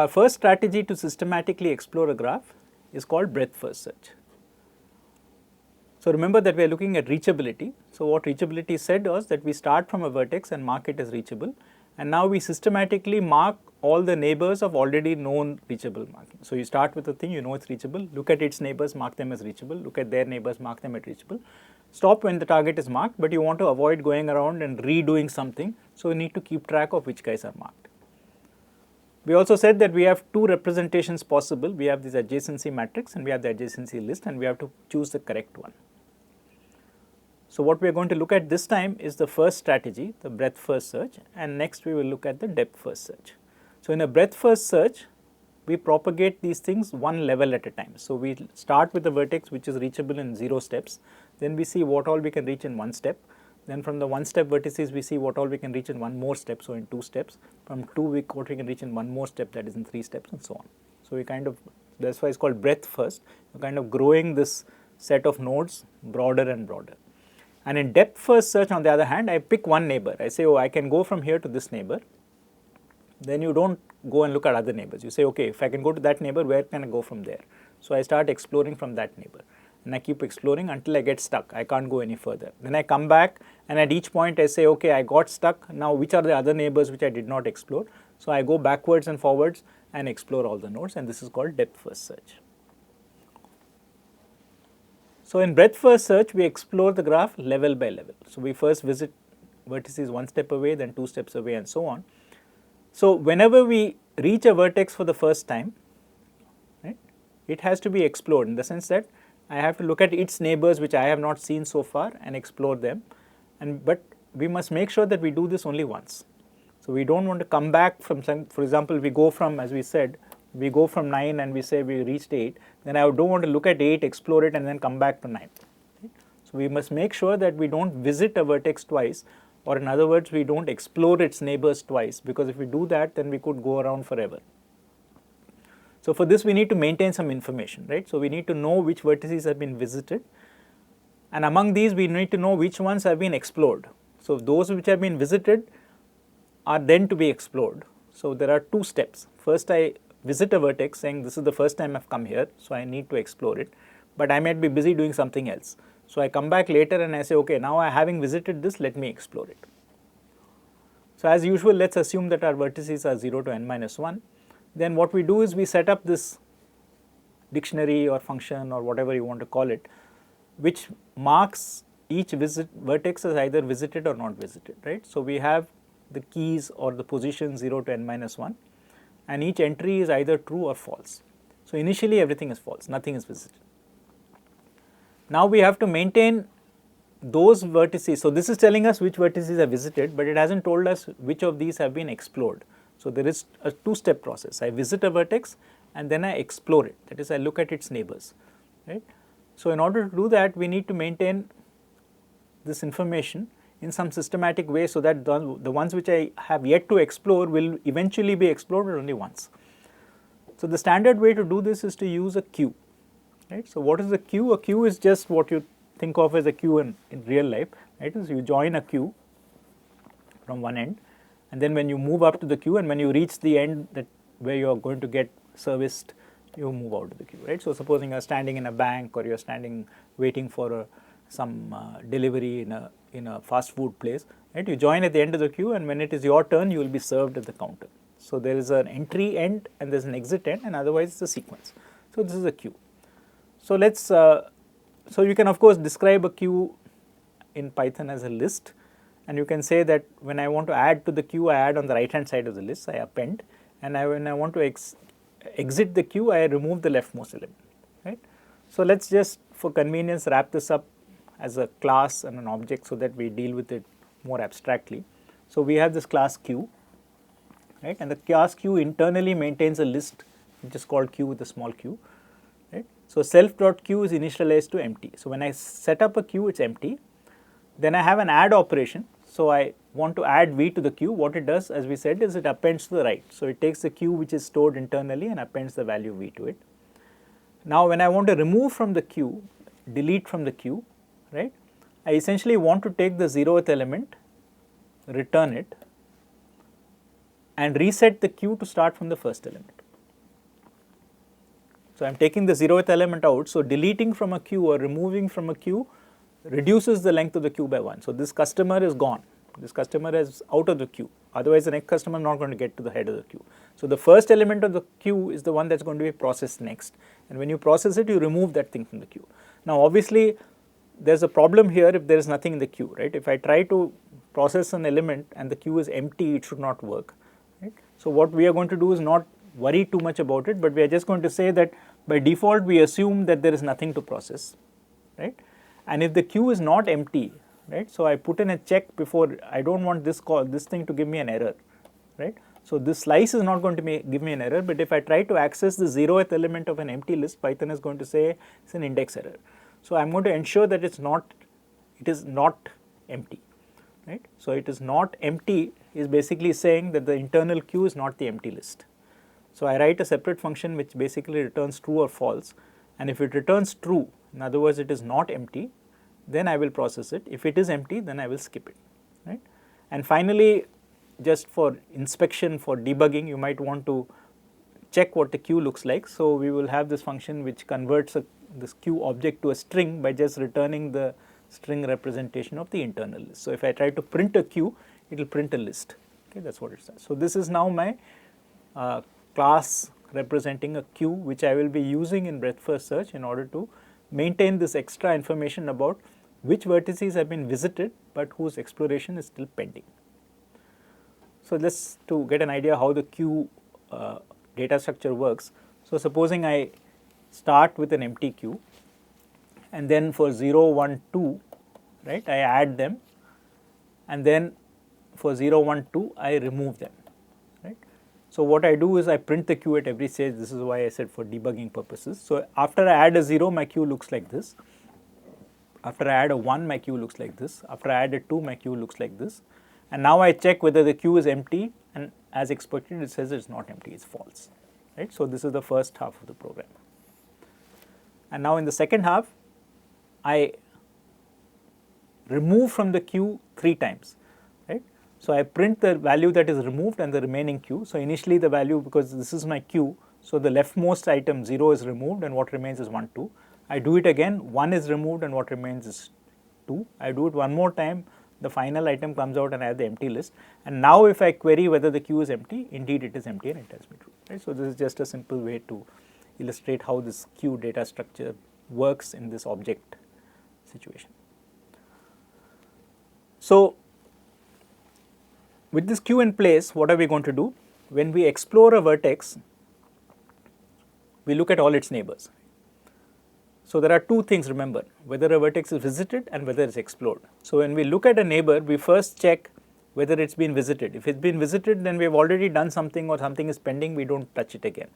our first strategy to systematically explore a graph is called breadth first search. So remember that we are looking at reachability. So what reachability said was that we start from a vertex and mark it as reachable, and now we systematically mark all the neighbors of already known reachable marking. So you start with a thing, you know it's reachable, look at its neighbors, mark them as reachable, look at their neighbors, mark them as reachable. Stop when the target is marked, but you want to avoid going around and redoing something, so you need to keep track of which guys are marked. We also said that we have two representations possible. We have this adjacency matrix and we have the adjacency list, and we have to choose the correct one. So what we are going to look at this time is the first strategy, the breadth first search, and next we will look at the depth first search. So in a breadth first search, we propagate these things one level at a time. So we start with the vertex which is reachable in 0 steps, then we see what all we can reach in 1 step, then from the 1 step vertices we see what all we can reach in 1 more step, so in 2 steps, from 2 what we can reach in 1 more step, that is in 3 steps, and so on. So we kind of, that's why it's called breadth first, we're kind of growing this set of nodes broader and broader. And in depth first search, on the other hand, I pick one neighbor. I say, oh, I can go from here to this neighbor. Then you don't go and look at other neighbors. You say, okay, if I can go to that neighbor, where can I go from there? So I start exploring from that neighbor, and I keep exploring until I get stuck. I can't go any further. Then I come back, and at each point I say, okay, I got stuck. Now which are the other neighbors which I did not explore? So I go backwards and forwards and explore all the nodes, and this is called depth first search. So in breadth first search, we explore the graph level by level. So we first visit vertices 1 step away, then 2 steps away, and so on. So whenever we reach a vertex for the first time, right, it has to be explored in the sense that I have to look at its neighbors which I have not seen so far and explore them. But we must make sure that we do this only once. So we don't want to come back from some, for example, we go from, as we said, we go from 9 and we say we reached 8, then I don't want to look at 8, explore it, and then come back to 9. Okay? So we must make sure that we don't visit a vertex twice, or in other words, we don't explore its neighbors twice, because if we do that, then we could go around forever. So for this we need to maintain some information, right? So we need to know which vertices have been visited, and among these we need to know which ones have been explored. So those which have been visited are then to be explored. So there are 2 steps. First, I visit a vertex saying this is the first time I've come here, so I need to explore it, but I might be busy doing something else. So I come back later and I say, okay, now having visited this, let me explore it. So as usual, let's assume that our vertices are 0 to n minus 1. Then what we do is we set up this dictionary or function or whatever you want to call it, which marks each vertex as either visited or not visited, right? So we have the keys or the position 0 to n minus 1, and each entry is either true or false. So initially everything is false, nothing is visited. Now we have to maintain those vertices. So this is telling us which vertices are visited, but it hasn't told us which of these have been explored. So there is a 2-step process. I visit a vertex and then I explore it, that is I look at its neighbors, right? So in order to do that, we need to maintain this information in some systematic way, so that the ones which I have yet to explore will eventually be explored only once. So the standard way to do this is to use a queue, right? So what is a queue? A queue is just what you think of as a queue in real life, right? So you join a queue from one end, and then when you move up to the queue and when you reach the end that where you are going to get serviced, you move out of the queue, right? So supposing you are standing in a bank, or you are standing waiting for some delivery in a fast food place, right? You join at the end of the queue, and when it is your turn, you will be served at the counter. So there is an entry end and there is an exit end, and otherwise it's a sequence. So this is a queue. So let's so you can of course describe a queue in Python as a list, and you can say that when I want to add to the queue, I add on the right hand side of the list, I append, and when I want to exit the queue, I remove the leftmost element, right? So let's just for convenience wrap this up as a class and an object so that we deal with it more abstractly. So we have this class Q, right, and the class Q internally maintains a list which is called Q with a small q, right. So self.q is initialized to empty. So when I set up a queue, it's empty. Then I have an add operation. So I want to add v to the queue. What it does, as we said, is it appends to the right. So it takes the queue which is stored internally and appends the value v to it. Now when I want to remove from the queue, delete from the queue, right, I essentially want to take the 0th element, return it, and reset the queue to start from the first element. So I am taking the 0th element out. So deleting from a queue or removing from a queue reduces the length of the queue by 1. So this customer is gone. This customer is out of the queue. Otherwise, the next customer is not going to get to the head of the queue. So the first element of the queue is the one that's going to be processed next. And when you process it, you remove that thing from the queue. Now, obviously, there's a problem here if there is nothing in the queue, right? If I try to process an element and the queue is empty, it should not work, right? So what we are going to do is not worry too much about it, but we are just going to say that by default, we assume that there is nothing to process, right? And if the queue is not empty, right? So I put in a check before. I don't want this thing to give me an error, right? So this slice is not going to give me an error, but if I try to access the 0th element of an empty list, Python is going to say it's an index error. So I'm going to ensure that it is not empty, right? So it is not empty is basically saying that the internal queue is not the empty list. So I write a separate function which basically returns true or false, and if it returns true, in other words it is not empty, then I will process it. If it is empty, then I will skip it, right? And finally, just for inspection, for debugging, you might want to check what the queue looks like. So we will have this function which converts this queue object to a string by just returning the string representation of the internal list. So if I try to print a queue, it will print a list. Okay, that's what it says. So this is now my class representing a queue which I will be using in breadth first search in order to maintain this extra information about which vertices have been visited but whose exploration is still pending. So let's to get an idea how the queue data structure works. So supposing I start with an empty queue, and then for 0, 1, 2, right, I add them, and then for 0, 1, 2, I remove them, right. So what I do is I print the queue at every stage. This is why I said for debugging purposes. So after I add a 0, my queue looks like this. After I add a 1, my queue looks like this. After I add a 2, my queue looks like this. And now I check whether the queue is empty, and as expected, it says it's not empty, it's false, right. So this is the first half of the program. And now in the second half, I remove from the queue 3 times, right. So I print the value that is removed and the remaining queue. So initially the value, because this is my queue, so the leftmost item 0 is removed and what remains is 1, 2. I do it again, 1 is removed and what remains is 2. I do it one more time, the final item comes out and I have the empty list. And now if I query whether the queue is empty, indeed it is empty and it tells me true, right. So this is just a simple way to illustrate how this queue data structure works in this object situation. So with this queue in place, what are we going to do? When we explore a vertex, we look at all its neighbors. So there are 2 things, remember, whether a vertex is visited and whether it's explored. So when we look at a neighbor, we first check whether it's been visited. If it's been visited, then we have already done something or something is pending, we don't touch it again.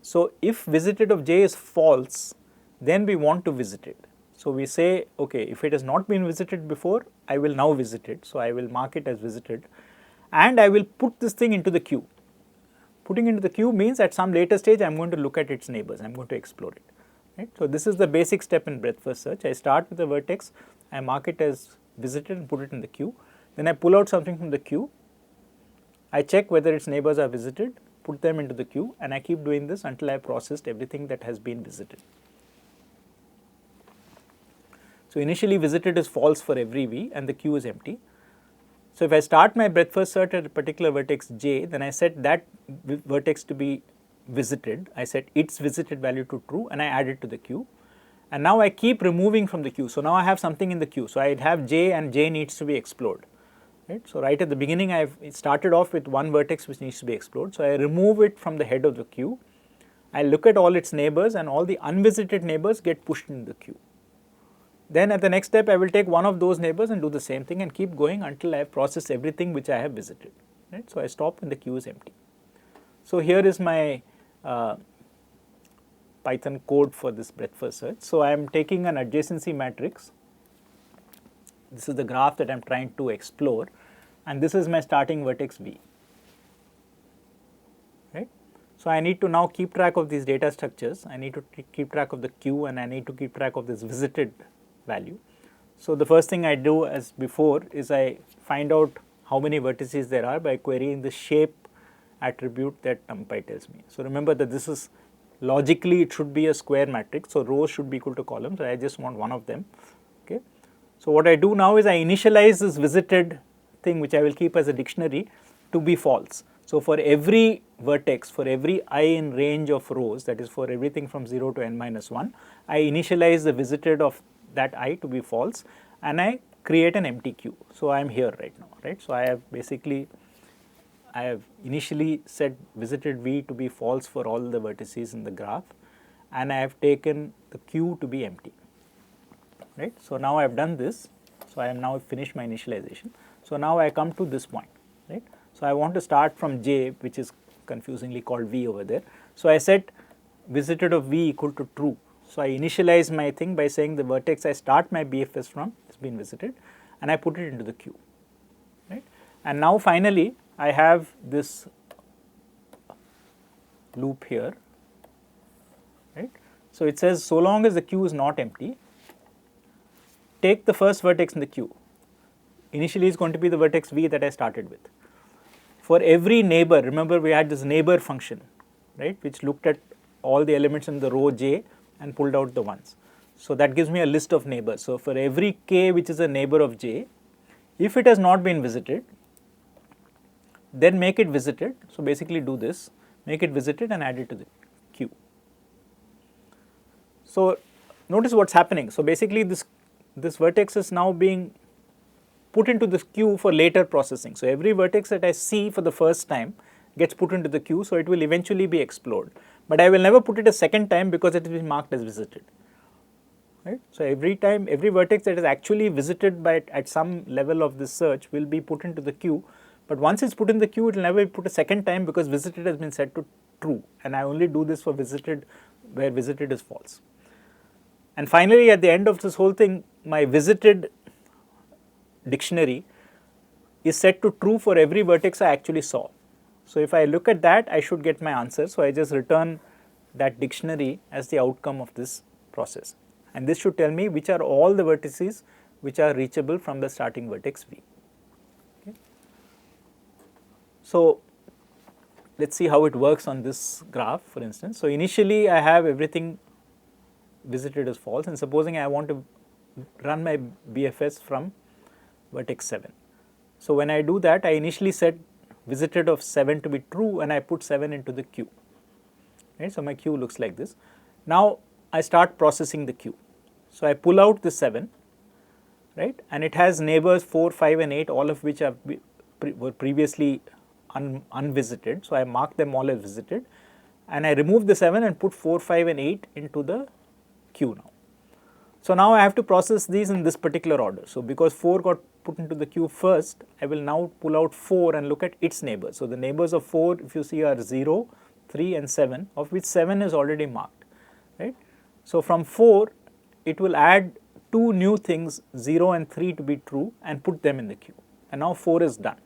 So if visited of j is false, then we want to visit it. So we say, okay, if it has not been visited before, I will now visit it. So I will mark it as visited and I will put this thing into the queue. Putting into the queue means at some later stage, I am going to look at its neighbors, I am going to explore it. Right? So this is the basic step in breadth first search. I start with a vertex, I mark it as visited and put it in the queue. Then I pull out something from the queue. I check whether its neighbors are visited, put them into the queue, and I keep doing this until I have processed everything that has been visited. So initially visited is false for every v and the queue is empty. So if I start my breadth first search at a particular vertex j, then I set that vertex to be visited. I set its visited value to true and I add it to the queue. And now I keep removing from the queue. So now I have something in the queue. So I have j and j needs to be explored. Right? So right at the beginning, I started off with one vertex which needs to be explored. So I remove it from the head of the queue. I look at all its neighbors and all the unvisited neighbors get pushed in the queue. Then at the next step, I will take one of those neighbors and do the same thing and keep going until I have processed everything which I have visited. Right? So I stop when the queue is empty. So here is my Python code for this breadth first search. So I am taking an adjacency matrix. This is the graph that I am trying to explore, and this is my starting vertex v. Right? So I need to now keep track of these data structures. I need to keep track of the queue and I need to keep track of this visited value. So the first thing I do as before is I find out how many vertices there are by querying the shape attribute that NumPy tells me. So remember that this is logically it should be a square matrix, so rows should be equal to columns, I just want one of them. Okay. So what I do now is I initialize this visited thing, which I will keep as a dictionary, to be false. So for every vertex, for every I in range of rows, that is for everything from 0 to n minus 1, I initialize the visited of that I to be false, and I create an empty queue. So I am here right now, right. So I have initially set visited v to be false for all the vertices in the graph, and I have taken the queue to be empty, right. So now I have done this, so I am now finished my initialization. So now I come to this point, right. So I want to start from j, which is confusingly called v over there. So I set visited of v equal to true. So I initialize my thing by saying the vertex I start my BFS from has been visited, and I put it into the queue, right. And now finally I have this loop here, right. So it says so long as the queue is not empty, take the first vertex in the queue. Initially it is going to be the vertex v that I started with. For every neighbor, remember we had this neighbor function, right, which looked at all the elements in the row j and pulled out the ones. So that gives me a list of neighbors. So for every k which is a neighbor of j, if it has not been visited, then make it visited. So basically do this, make it visited and add it to the queue. So notice what's happening. So basically this vertex is now being put into this queue for later processing. So every vertex that I see for the first time gets put into the queue, so it will eventually be explored. But I will never put it a second time because it will be marked as visited, right. So every time, every vertex that is actually visited by at some level of this search will be put into the queue, but once it's put in the queue, it will never be put a second time because visited has been set to true, and I only do this for visited where visited is false. And finally at the end of this whole thing, my visited dictionary is set to true for every vertex I actually saw. So if I look at that, I should get my answer. So I just return that dictionary as the outcome of this process, and this should tell me which are all the vertices which are reachable from the starting vertex v. Okay. So let's see how it works on this graph, for instance. So initially I have everything visited as false, and supposing I want to run my BFS from vertex 7. So when I do that, I initially set visited of 7 to be true, and I put 7 into the queue, right. So my queue looks like this. Now I start processing the queue. So I pull out the 7, right, and it has neighbors 4, 5 and 8, all of which were previously unvisited. So I mark them all as visited, and I remove the 7 and put 4, 5 and 8 into the queue now. So now I have to process these in this particular order. So because 4 got put into the queue first, I will now pull out 4 and look at its neighbors. So the neighbors of 4, if you see, are 0, 3 and 7, of which 7 is already marked, right. So from 4, it will add 2 new things, 0 and 3, to be true, and put them in the queue, and now 4 is done.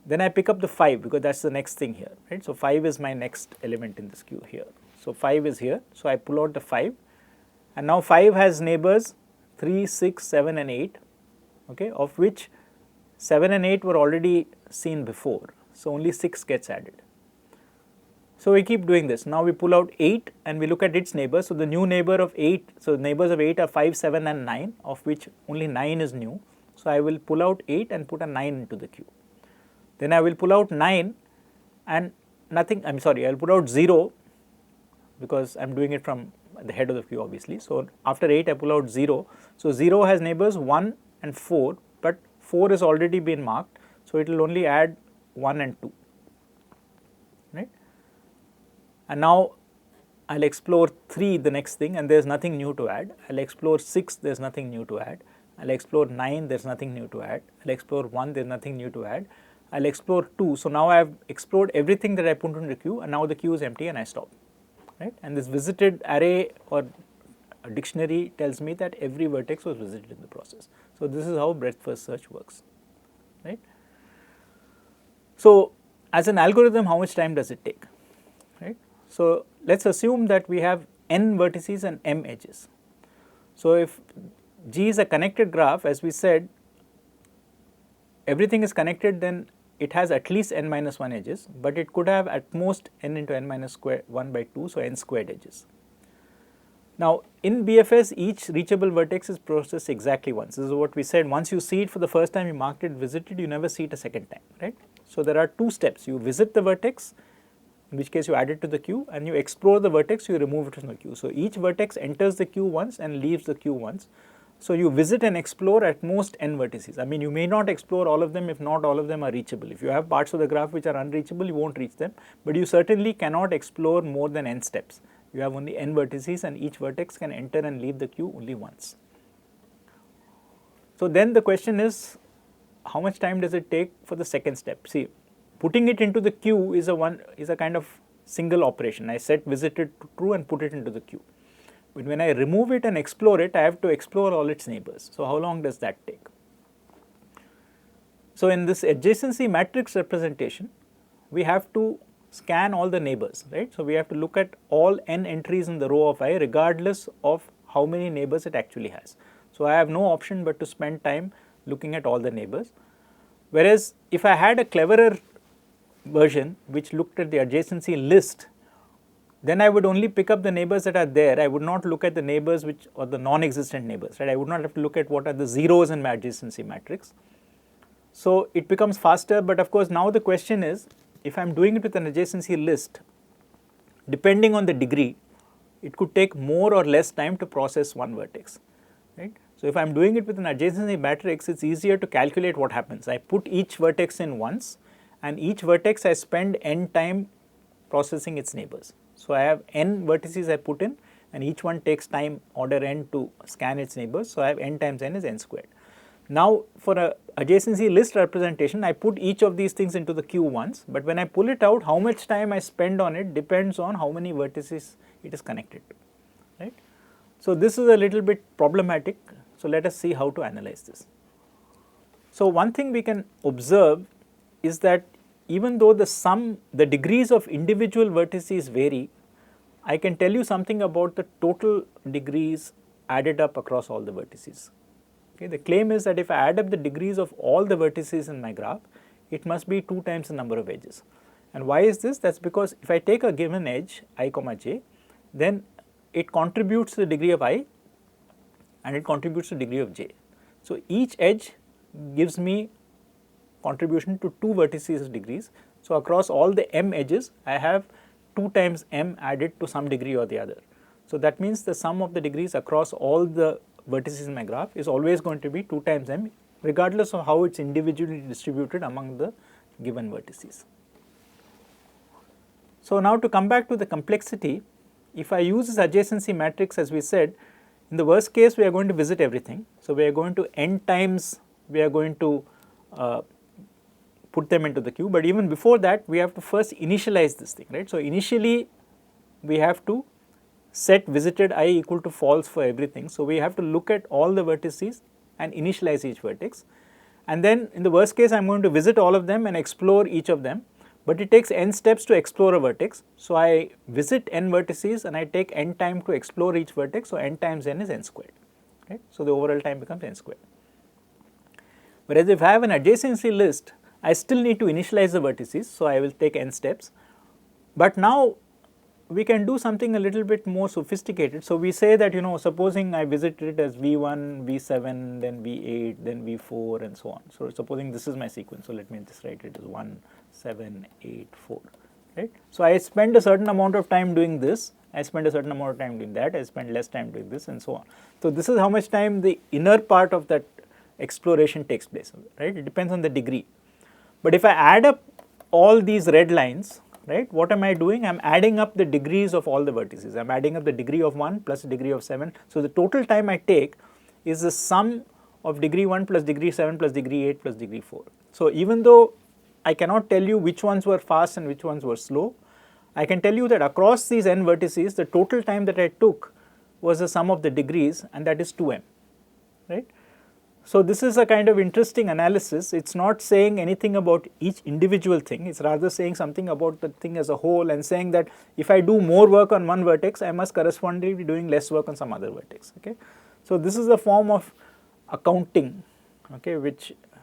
Then I pick up the 5 because that's the next thing here, right. So 5 is my next element in this queue here. So 5 is here. So I pull out the 5, and now 5 has neighbors 3, 6, 7 and 8, okay, of which 7 and 8 were already seen before. So only 6 gets added. So we keep doing this. Now we pull out 8 and we look at its neighbors. So the new neighbor of 8, so neighbors of 8 are 5, 7 and 9, of which only 9 is new. So I will pull out 8 and put a 9 into the queue. Then I will pull out 9 and nothing, I will put out 0 because I am doing it from the head of the queue obviously. So after 8 I pull out 0. So 0 has neighbors 1 and 4, but 4 has already been marked. So it will only add 1 and 2, right. And now I will explore 3, the next thing, and there is nothing new to add. I will explore 6, there is nothing new to add. I will explore 9, there is nothing new to add. I will explore 1, there is nothing new to add. I will explore 2. So now I have explored everything that I put into the queue, and now the queue is empty and I stop, right. And this visited array or dictionary tells me that every vertex was visited in the process. So this is how breadth first search works, right. So as an algorithm, how much time does it take, right. So let's assume that we have n vertices and m edges. So if G is a connected graph, as we said, everything is connected, then it has at least n minus 1 edges, but it could have at most n into n minus square 1 by 2, so n squared edges. Now, in BFS, each reachable vertex is processed exactly once. This is what we said. Once you see it for the first time, you marked it visited, you never see it a second time, right? So, there are two steps. You visit the vertex, in which case you add it to the queue, and you explore the vertex, you remove it from the queue. So, each vertex enters the queue once and leaves the queue once. So, you visit and explore at most n vertices. I mean, you may not explore all of them if not all of them are reachable. If you have parts of the graph which are unreachable, you won't reach them, but you certainly cannot explore more than n steps. You have only n vertices and each vertex can enter and leave the queue only once. So, then the question is, how much time does it take for the second step? See, putting it into the queue is a kind of single operation. I set visited to true and put it into the queue. But when I remove it and explore it, I have to explore all its neighbors. So, how long does that take? So, in this adjacency matrix representation, we have to scan all the neighbors, right. So, we have to look at all n entries in the row of I regardless of how many neighbors it actually has. So, I have no option but to spend time looking at all the neighbors. Whereas, if I had a cleverer version which looked at the adjacency list, then I would only pick up the neighbors that are there. I would not look at the neighbors which or the non-existent neighbors, right. I would not have to look at what are the zeros in my adjacency matrix. So, it becomes faster, but of course, now the question is, if I am doing it with an adjacency list, depending on the degree, it could take more or less time to process one vertex, right. So, if I am doing it with an adjacency matrix, it is easier to calculate what happens. I put each vertex in once, and each vertex I spend n time processing its neighbors. So, I have n vertices I put in, and each one takes time order n to scan its neighbors. So, I have n times n is n squared. Now, for a adjacency list representation, I put each of these things into the queue once, but when I pull it out, how much time I spend on it depends on how many vertices it is connected to, right. So, this is a little bit problematic. So, let us see how to analyze this. So, one thing we can observe is that even though the degrees of individual vertices vary, I can tell you something about the total degrees added up across all the vertices. Okay, the claim is that if I add up the degrees of all the vertices in my graph, it must be 2 times the number of edges. And why is this? That is because if I take a given edge I comma j, then it contributes to the degree of I and it contributes to the degree of j. So, each edge gives me contribution to 2 vertices degrees. So, across all the m edges, I have 2 times m added to some degree or the other. So, that means the sum of the degrees across all the vertices in my graph is always going to be 2 times m, regardless of how it is individually distributed among the given vertices. So, now to come back to the complexity, if I use this adjacency matrix, as we said, in the worst case we are going to visit everything. So, we are going to n times we are going to put them into the queue, but even before that we have to first initialize this thing, right. So, initially we have to set visited I equal to false for everything. So, we have to look at all the vertices and initialize each vertex, and then in the worst case I am going to visit all of them and explore each of them, but it takes n steps to explore a vertex. So, I visit n vertices and I take n time to explore each vertex. So, n times n is n squared, right. So, the overall time becomes n squared. Whereas, if I have an adjacency list, I still need to initialize the vertices. So, I will take n steps, but now we can do something a little bit more sophisticated. So, we say that supposing I visited it as V1, V7, then V8, then V4 and so on. So, supposing this is my sequence. So, let me just write it as 1, 7, 8, 4, right. So, I spend a certain amount of time doing this, I spend a certain amount of time doing that, I spend less time doing this and so on. So, this is how much time the inner part of that exploration takes place, right. It depends on the degree. But if I add up all these red lines, right, what am I doing? I am adding up the degrees of all the vertices. I am adding up the degree of 1 plus the degree of 7. So, the total time I take is the sum of degree 1 plus degree 7 plus degree 8 plus degree 4. So, even though I cannot tell you which ones were fast and which ones were slow, I can tell you that across these n vertices, the total time that I took was the sum of the degrees, and that is 2m, right. So, this is a kind of interesting analysis. It is not saying anything about each individual thing, it is rather saying something about the thing as a whole, and saying that if I do more work on one vertex, I must correspondingly be doing less work on some other vertex. Okay. So, this is a form of accounting, okay,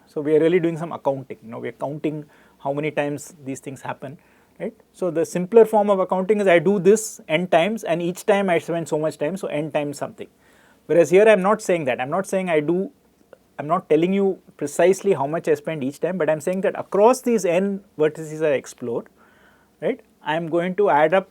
so we are really doing some accounting. We are counting how many times these things happen, right? So the simpler form of accounting is I do this n times and each time I spend so much time, so n times something. Whereas here I am not saying that. I am not saying I'm not telling you precisely how much I spend each time, but I am saying that across these n vertices I explore, right, I am going to add up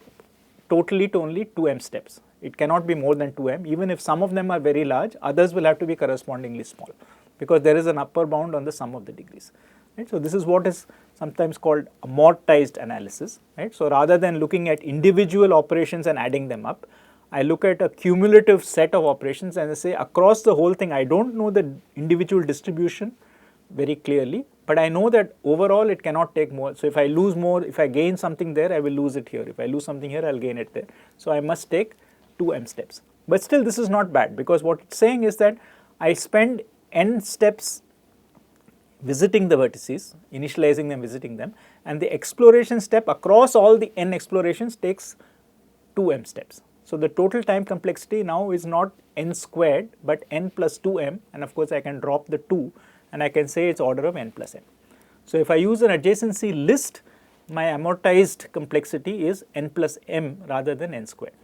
totally to only 2m steps. It cannot be more than 2m. Even if some of them are very large, others will have to be correspondingly small, because there is an upper bound on the sum of the degrees. Right? So this is what is sometimes called amortized analysis. Right? So rather than looking at individual operations and adding them up, I look at a cumulative set of operations and I say across the whole thing, I don't know the individual distribution very clearly, but I know that overall it cannot take more. So if I lose more, if I gain something there, I will lose it here. If I lose something here, I'll gain it there. So I must take 2m steps. But still this is not bad, because what it's saying is that I spend n steps visiting the vertices, initializing them, visiting them, and the exploration step across all the n explorations takes 2m steps. So the total time complexity now is not n squared, but n plus 2m, and of course I can drop the 2 and I can say it's order of n plus m. So if I use an adjacency list, my amortized complexity is n plus m rather than n squared.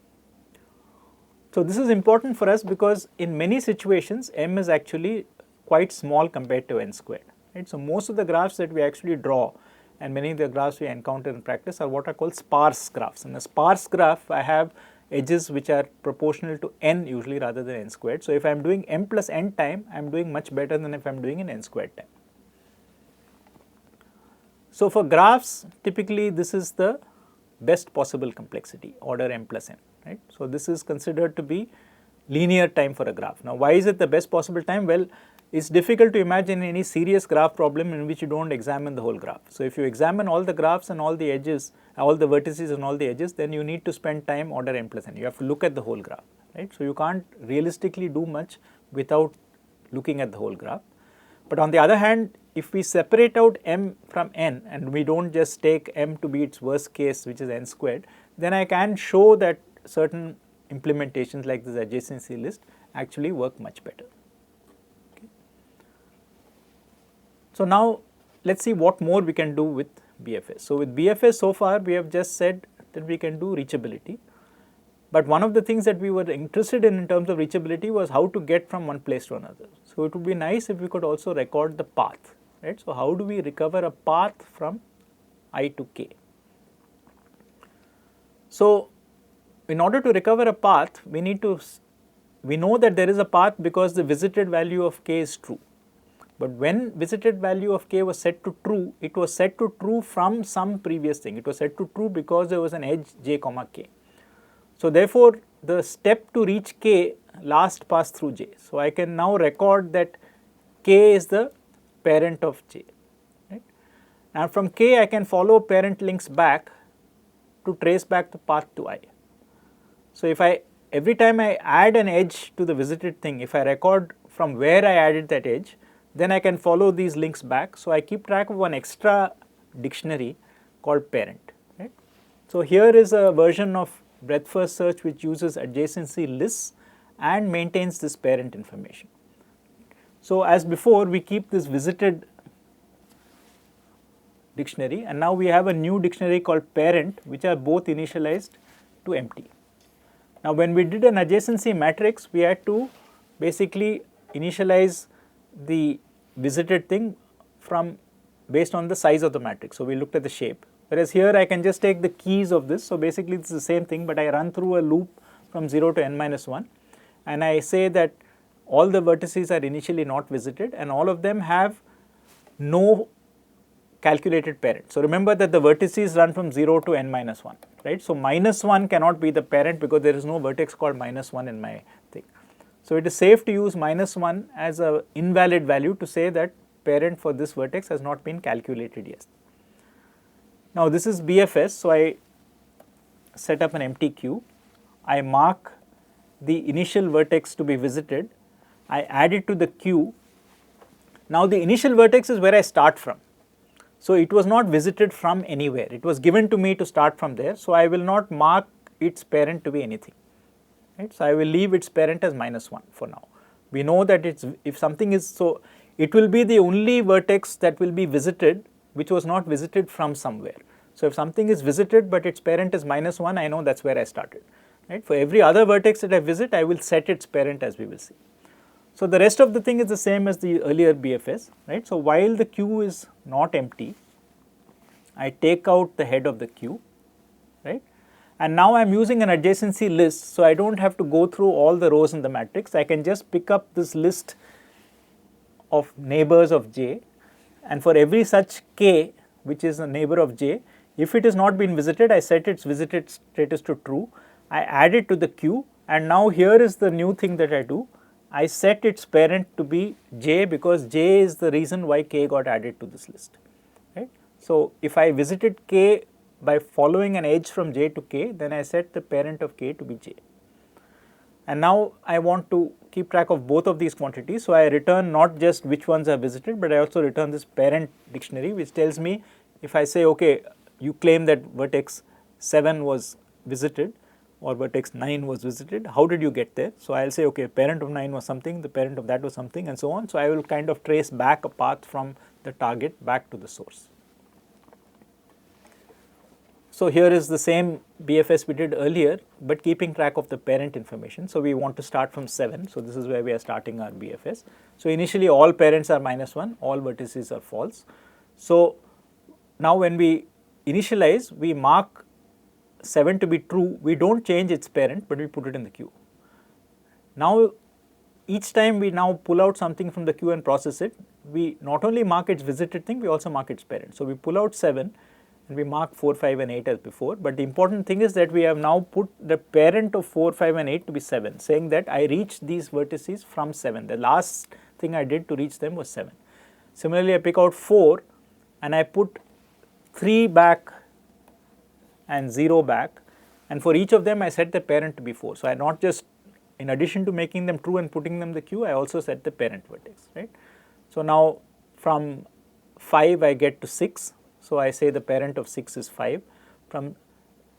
So this is important for us because in many situations m is actually quite small compared to n squared. Right? So most of the graphs that we actually draw and many of the graphs we encounter in practice are what are called sparse graphs. In a sparse graph, I have edges which are proportional to n usually rather than n squared. So if I am doing m plus n time, I am doing much better than if I am doing in n squared time. So for graphs, typically this is the best possible complexity, order m plus n. Right? So this is considered to be linear time for a graph. Now why is it the best possible time? Well, it's difficult to imagine any serious graph problem in which you don't examine the whole graph. So if you examine all the graphs and all the edges, all the vertices and all the edges, then you need to spend time order m plus n. You have to look at the whole graph, right? So you can't realistically do much without looking at the whole graph. But on the other hand, if we separate out m from n and we don't just take m to be its worst case, which is n squared, then I can show that certain implementations like this adjacency list actually work much better. Okay. So now let's see what more we can do with BFS. So with BFS so far we have just said that we can do reachability, but one of the things that we were interested in terms of reachability was how to get from one place to another. So it would be nice if we could also record the path, right? So how do we recover a path from I to k? So in order to recover a path, we know that there is a path because the visited value of k is true. But when visited value of k was set to true, it was set to true from some previous thing. It was set to true because there was an edge j comma k. So therefore, the step to reach k last passed through j. So I can now record that k is the parent of j. Right? And from k I can follow parent links back to trace back the path to I. So if every time I add an edge to the visited thing, if I record from where I added that edge, then I can follow these links back. So I keep track of one extra dictionary called parent. Right? So here is a version of breadth first search which uses adjacency lists and maintains this parent information. So as before, we keep this visited dictionary, and now we have a new dictionary called parent, which are both initialized to empty. Now when we did an adjacency matrix, we had to basically initialize the visited thing from based on the size of the matrix. So we looked at the shape, whereas here I can just take the keys of this. So basically it's the same thing, but I run through a loop from 0 to n minus 1, and I say that all the vertices are initially not visited and all of them have no calculated parent. So remember that the vertices run from 0 to n minus 1, right? So minus 1 cannot be the parent because there is no vertex called minus 1 in my thing. So it is safe to use minus 1 as an invalid value to say that parent for this vertex has not been calculated yet. Now this is BFS, so I set up an empty queue, I mark the initial vertex to be visited, I add it to the queue. Now the initial vertex is where I start from. So it was not visited from anywhere, it was given to me to start from there, so I will not mark its parent to be anything. Right? So I will leave its parent as minus 1 for now. We know that if something is, so it will be the only vertex that will be visited which was not visited from somewhere. So if something is visited but its parent is -1, I know that's where I started. Right? For every other vertex that I visit, I will set its parent, as we will see. So the rest of the thing is the same as the earlier BFS, right? So while the queue is not empty, I take out the head of the queue, right? And now I am using an adjacency list, so I don't have to go through all the rows in the matrix. I can just pick up this list of neighbors of J, and for every such K, which is a neighbor of J, if it has not been visited, I set its visited status to true. I add it to the queue, and now here is the new thing that I do. I set its parent to be J, because J is the reason why K got added to this list, right? So if I visited K by following an edge from J to K, then I set the parent of K to be J. And now I want to keep track of both of these quantities, so I return not just which ones are visited, but I also return this parent dictionary, which tells me, if I say, okay, you claim that vertex 7 was visited or vertex 9 was visited, how did you get there? So I will say, okay, parent of 9 was something, the parent of that was something, and so on. So I will kind of trace back a path from the target back to the source. So here is the same BFS we did earlier, but keeping track of the parent information. So we want to start from 7. So this is where we are starting our BFS. So initially all parents are -1, all vertices are false. So now when we initialize, we mark 7 to be true. We don't change its parent, but we put it in the queue. Now each time we now pull out something from the queue and process it, we not only mark its visited thing, we also mark its parent. So we pull out 7 and we mark 4, 5 and 8 as before, but the important thing is that we have now put the parent of 4, 5 and 8 to be 7, saying that I reached these vertices from 7. The last thing I did to reach them was 7. Similarly, I pick out 4 and I put 3 back and 0 back, and for each of them I set the parent to be 4. So I not just, in addition to making them true and putting them in the queue, I also set the parent vertex, right? So now from 5 I get to 6. So I say the parent of 6 is 5. From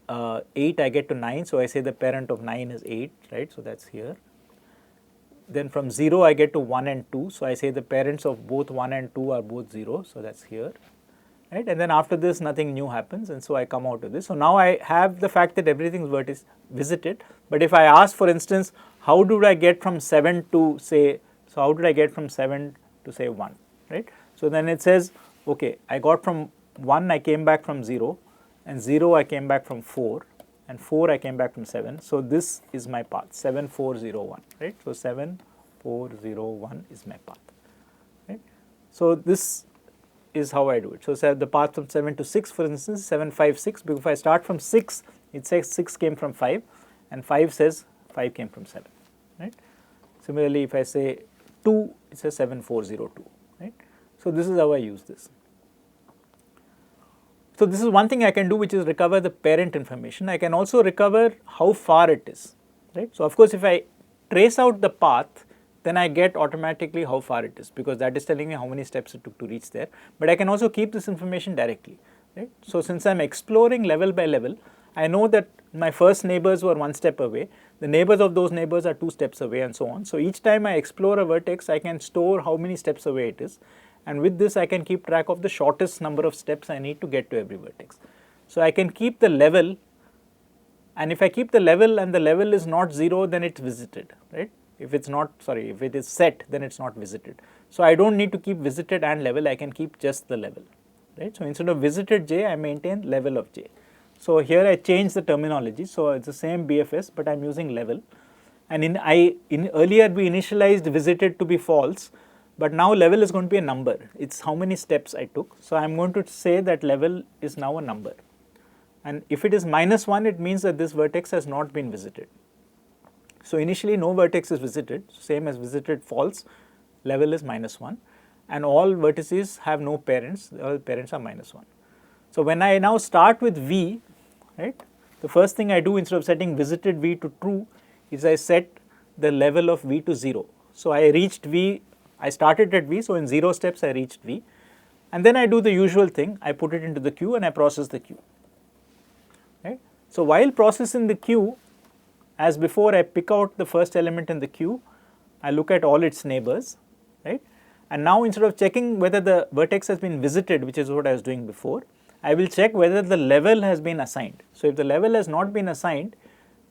8 I get to 9, so I say the parent of 9 is 8, right? So that's here. Then from 0 I get to 1 and 2, so I say the parents of both 1 and 2 are both 0, so that's here, right? And then after this nothing new happens, and so I come out of this. So now I have the fact that everything is vertex visited, but if I ask, for instance, how do I get from 7 to say, so how did I get from 7 to say 1, right? So then it says, okay, I got from 1 I came back from 0, and 0 I came back from 4, and 4 I came back from 7. So this is my path, 7, 4, 0, 1, right? So 7, 4, 0, 1 is my path, right? So this is how I do it. So say the path from 7 to 6, for instance, 7, 5, 6, because if I start from 6, it says 6 came from 5, and 5 says 5 came from 7, right? Similarly, if I say 2, it says 7, 4, 0, 2, right? So this is how I use this. So this is one thing I can do, which is recover the parent information. I can also recover how far it is, right? So of course, if I trace out the path, then I get automatically how far it is, because that is telling me how many steps it took to reach there. But I can also keep this information directly, right? So since I am exploring level by level, I know that my first neighbors were 1 step away, the neighbors of those neighbors are 2 steps away, and so on. So each time I explore a vertex, I can store how many steps away it is. And with this I can keep track of the shortest number of steps I need to get to every vertex. So I can keep the level, and if I keep the level and the level is not 0, then it's visited, right? If it's not, sorry, if it is set, then it's not visited. So I don't need to keep visited and level, I can keep just the level, right? So instead of visited J, I maintain level of J. So here I change the terminology, so it's the same BFS, but I'm using level. And in earlier we initialized visited to be false, but now level is going to be a number. It's how many steps I took. So I'm going to say that level is now a number. And if it is -1, it means that this vertex has not been visited. So initially no vertex is visited, same as visited false, level is -1. And all vertices have no parents, all parents are -1. So when I now start with V, right, the first thing I do instead of setting visited V to true is I set the level of V to 0. So I reached V, I started at V, so in 0 steps I reached V, and then I do the usual thing, I put it into the queue and I process the queue, right. So while processing the queue, as before, I pick out the first element in the queue, I look at all its neighbors, right, And now instead of checking whether the vertex has been visited, which is what I was doing before, I will check whether the level has been assigned. So if the level has not been assigned,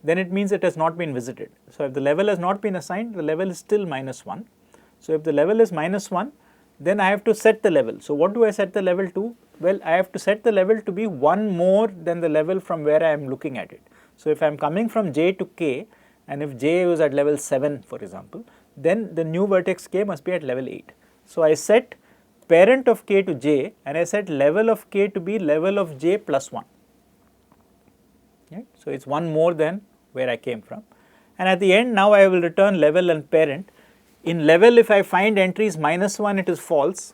then it means it has not been visited. So if the level has not been assigned, the level is still -1. So if the level is -1, then I have to set the level. So what do I set the level to? Well, I have to set the level to be one more than the level from where I am looking at it. So if I am coming from j to k, and if j was at level 7 for example, then the new vertex k must be at level 8. So I set parent of k to j, and I set level of k to be level of j plus 1. Right? So it's one more than where I came from. And at the end, now I will return level and parent. In level, if I find entries -1, it is false.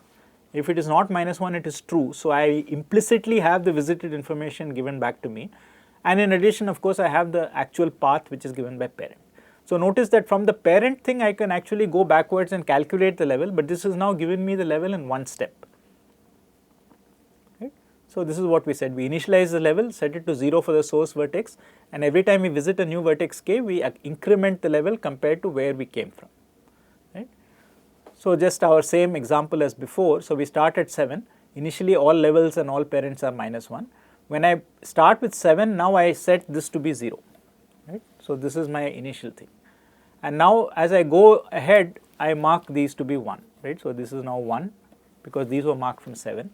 If it is not -1, it is true. So I implicitly have the visited information given back to me. And in addition, of course, I have the actual path which is given by parent. So notice that from the parent thing, I can actually go backwards and calculate the level, but this is now given me the level in one step. Right? So this is what we said. We initialize the level, set it to 0 for the source vertex, and every time we visit a new vertex k, we increment the level compared to where we came from. Right? So just our same example as before. So we start at 7. Initially, all levels and all parents are -1. When I start with 7, now I set this to be 0. Right? So this is my initial thing. And now as I go ahead, I mark these to be 1. Right? So this is now 1 because these were marked from 7.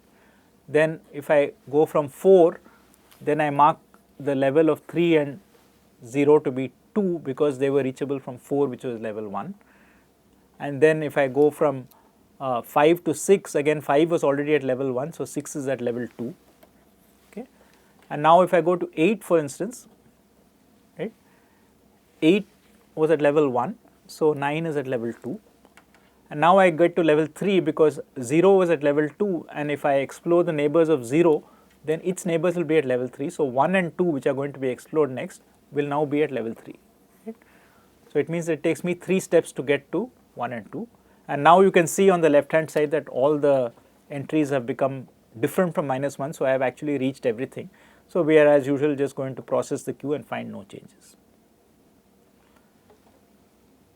Then if I go from 4, then I mark the level of 3 and 0 to be 2 because they were reachable from 4, which was level 1. And then if I go from 5 to 6, again 5 was already at level 1, so 6 is at level 2. Okay. And now if I go to 8 for instance, right, 8 was at level 1, so 9 is at level 2. And now I get to level 3 because 0 was at level 2, and if I explore the neighbors of 0, then its neighbors will be at level 3. So 1 and 2, which are going to be explored next, will now be at level 3. Right? So it means it takes me 3 steps to get to 1 and 2. And now you can see on the left hand side that all the entries have become different from -1, so I have actually reached everything. So we are as usual just going to process the queue and find no changes.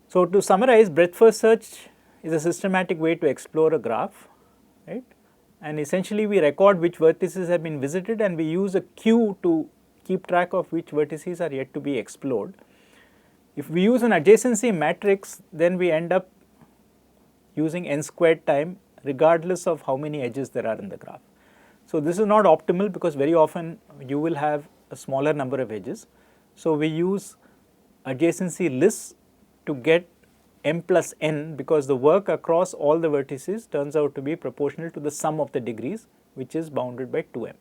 So to summarize, breadth first search is a systematic way to explore a graph, right? And essentially we record which vertices have been visited, and we use a queue to keep track of which vertices are yet to be explored. If we use an adjacency matrix, then we end up using n squared time regardless of how many edges there are in the graph. So this is not optimal because very often you will have a smaller number of edges. So we use adjacency lists to get m plus n because the work across all the vertices turns out to be proportional to the sum of the degrees, which is bounded by 2m.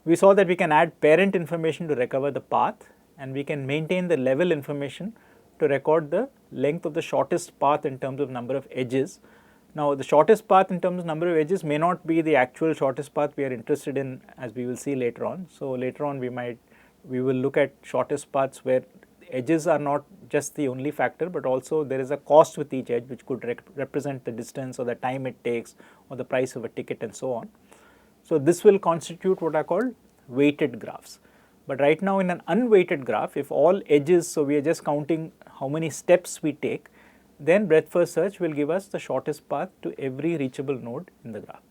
We saw that we can add parent information to recover the path, and we can maintain the level information to record the length of the shortest path in terms of number of edges. Now the shortest path in terms of number of edges may not be the actual shortest path we are interested in, as we will see later on. So later on we will look at shortest paths where edges are not just the only factor, but also there is a cost with each edge which could represent the distance or the time it takes or the price of a ticket and so on. So this will constitute what are called weighted graphs. But right now in an unweighted graph, if all edges, so we are just counting how many steps we take, then breadth first search will give us the shortest path to every reachable node in the graph.